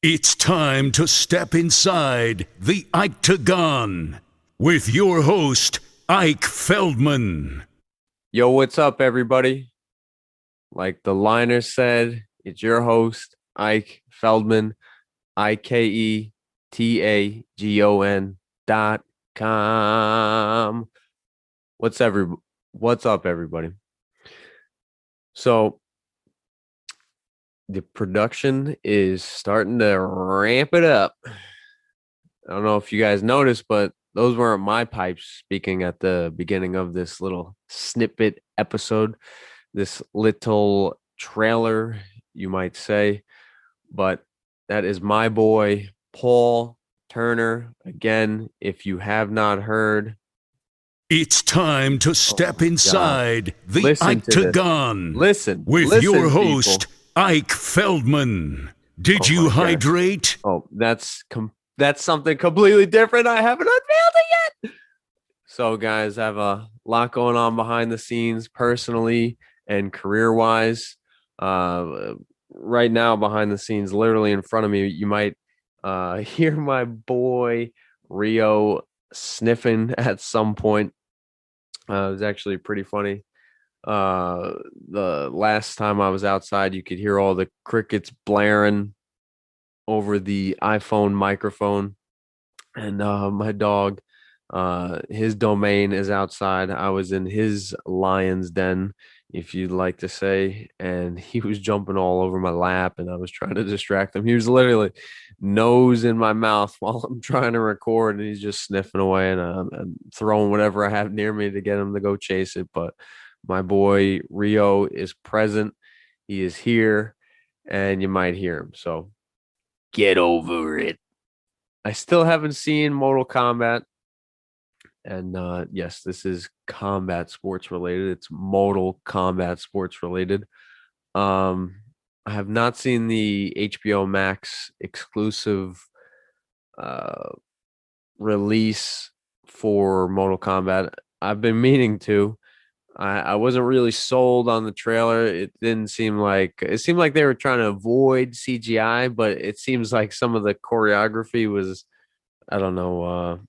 It's time to step inside the Octagon with your host, Ike Feldman. Yo, what's up, everybody? Like the liner said, it's your host, Ike Feldman, IKETAGON.com. What's up, everybody? So the production is starting to ramp it up. I don't know if you guys noticed, but those weren't my pipes speaking at the beginning of this little snippet episode, this little trailer, you might say. But that is my boy, Paul Turner. Again, if you have not heard, It's time to step inside the listen to this. Octagon Listen with your people. host, Ike Feldman. Did you hydrate? Oh, that's something completely different. I haven't unveiled it yet. So, guys, I have a lot going on behind the scenes, personally and career-wise. Right now, behind the scenes, literally in front of me, you might hear my boy Rio sniffing at some point. It was actually pretty funny. The last time I was outside, you could hear all the crickets blaring over the iPhone microphone, and my dog, his domain is outside. I was in his lion's den, if you'd like to say, and he was jumping all over my lap, and I was trying to distract him. He was literally nose in my mouth while I'm trying to record, and he's just sniffing away, and I'm throwing whatever I have near me to get him to go chase it. But my boy Rio is present. He is here, and you might hear him. So get over it. I still haven't seen Mortal Kombat. And yes, this is combat sports related. It's Mortal Kombat sports related. I have not seen the HBO Max exclusive release for Mortal Kombat. I've been meaning to. I wasn't really sold on the trailer. It seemed like they were trying to avoid CGI, but it seems like some of the choreography was, I don't know,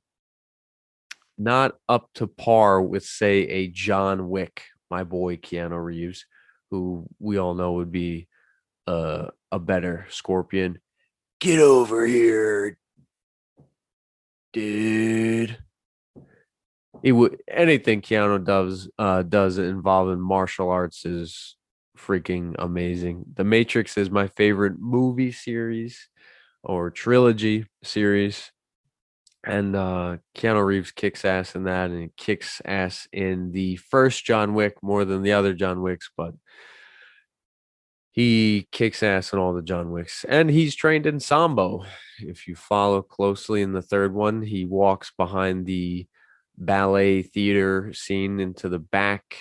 not up to par with, say, a John Wick, my boy Keanu Reeves, who we all know would be a better Scorpion. Get over here, dude. Anything Keanu does involving martial arts is freaking amazing. The Matrix is my favorite movie series or trilogy series. And Keanu Reeves kicks ass in that, and he kicks ass in the first John Wick more than the other John Wicks, but he kicks ass in all the John Wicks. And he's trained in Sambo. If you follow closely in the third one, he walks behind the ballet theater scene into the back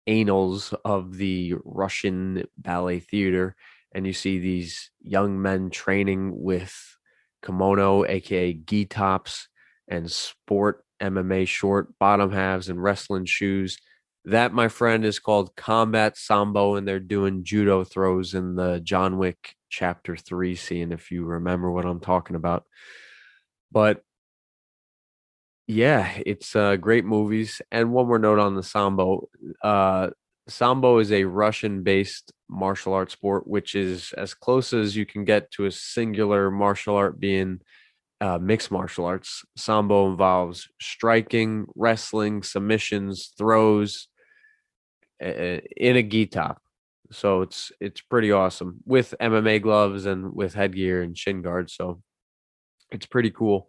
annals of the Russian ballet theater, and you see these young men training with kimono, aka gi tops, and sport MMA short bottom halves and wrestling shoes. That, my friend, is called combat sambo, and they're doing judo throws in the John Wick Chapter 3 scene, if you remember what I'm talking about. But yeah, it's great movies. And one more note on the sambo. Sambo is a Russian-based martial art sport, which is as close as you can get to a singular martial art being mixed martial arts. Sambo involves striking, wrestling, submissions, throws in a gi top. So it's pretty awesome with MMA gloves and with headgear and shin guards. So it's pretty cool.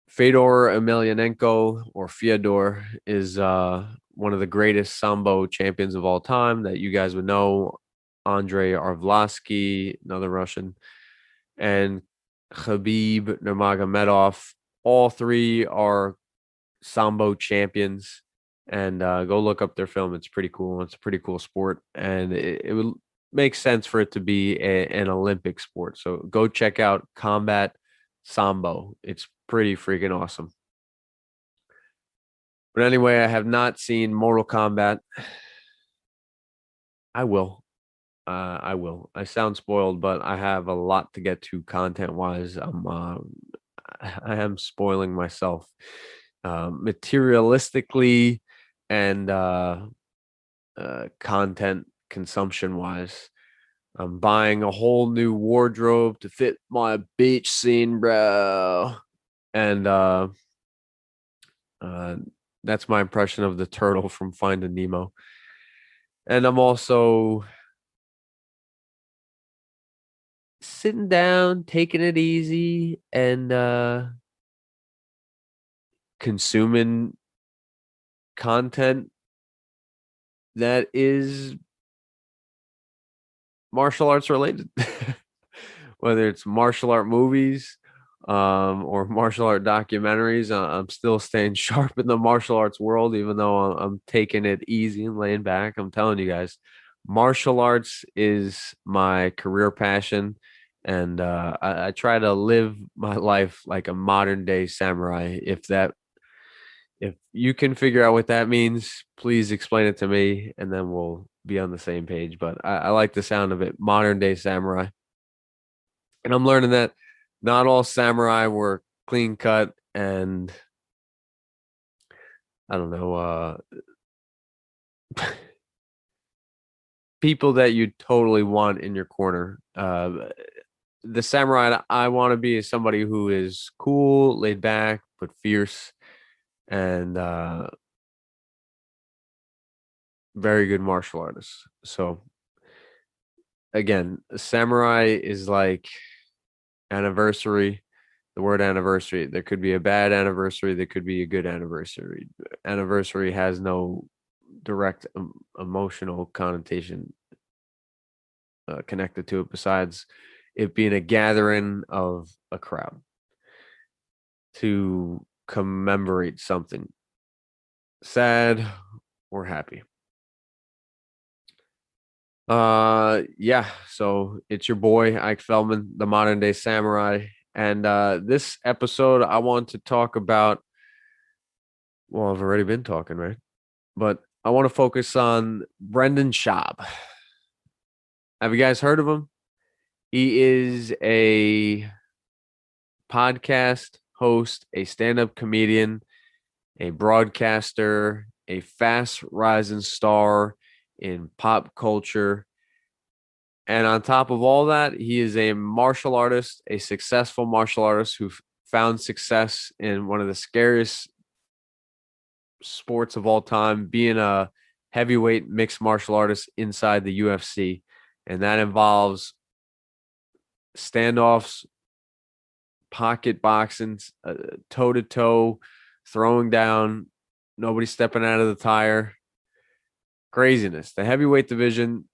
Fedor Emelianenko, or Fyodor, is one of the greatest sambo champions of all time that you guys would know. Andrei Arlovsky, another Russian, and Khabib Nurmagomedov. All three are sambo champions, and go look up their film. It's pretty cool. It's a pretty cool sport, and it would make sense for it to be an Olympic sport. So go check out Combat Sambo. It's pretty freaking awesome. But anyway, I have not seen Mortal Kombat. I will. I will. I sound spoiled, but I have a lot to get to content wise. I am spoiling myself, materialistically and content consumption wise. I'm buying a whole new wardrobe to fit my beach scene, bro. And uh, that's my impression of the turtle from Finding Nemo. And I'm also sitting down, taking it easy, and consuming content that is martial arts related, whether it's martial art movies or martial art documentaries. I'm still staying sharp in the martial arts world, even though I'm taking it easy and laying back. I'm telling you guys, martial arts is my career passion. And I try to live my life like a modern day samurai. If you can figure out what that means, please explain it to me, and then we'll be on the same page. But I like the sound of it, modern day samurai. And I'm learning that not all samurai were clean cut and I don't know, people that you totally want in your corner. The samurai that I want to be is somebody who is cool, laid back, but fierce, and very good martial artist. So again, samurai is like anniversary. The word anniversary. There could be a bad anniversary. There could be a good anniversary. Anniversary has no direct emotional connotation connected to it besides it being a gathering of a crowd to commemorate something sad or happy. Yeah, so it's your boy Ike Feldman, the modern day samurai. And this episode I want to talk about, well, I've already been talking, right? But I want to focus on Brendan Schaub. Have you guys heard of him? He is a podcast host, a stand-up comedian, a broadcaster, a fast rising star in pop culture. And on top of all that, he is a martial artist, a successful martial artist who found success in one of the scariest sports of all time, being a heavyweight mixed martial artist inside the UFC. And that involves standoffs, pocket boxing, toe to toe, throwing down, nobody stepping out of the tire. Craziness. The heavyweight division,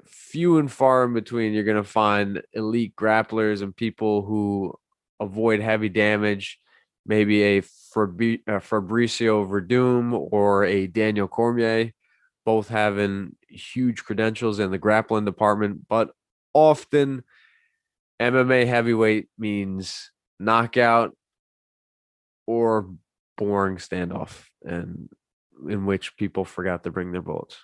few and far in between, you're going to find elite grapplers and people who avoid heavy damage. Maybe a Fabricio Verdum or a Daniel Cormier, both having huge credentials in the grappling department, but often MMA heavyweight means knockout or boring standoff, and in which people forgot to bring their bullets.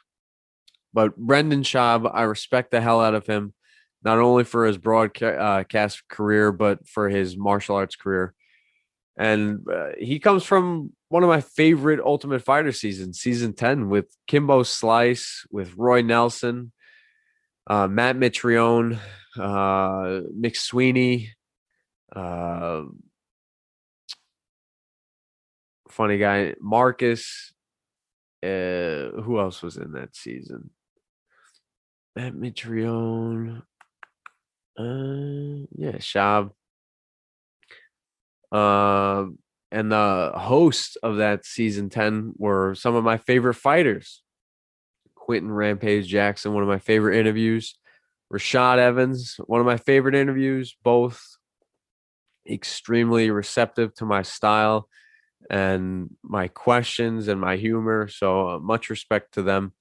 But Brendan Schaub, I respect the hell out of him, not only for his broadcast career, but for his martial arts career. And he comes from one of my favorite Ultimate Fighter seasons, season 10, with Kimbo Slice, with Roy Nelson, Matt Mitrione, Mick Sweeney, funny guy, Marcus. Who else was in that season? Matt Mitrione. Yeah, Schaub. And the hosts of that season 10 were some of my favorite fighters. Quentin Rampage Jackson, one of my favorite interviews. Rashad Evans, one of my favorite interviews, both extremely receptive to my style and my questions and my humor. So much respect to them.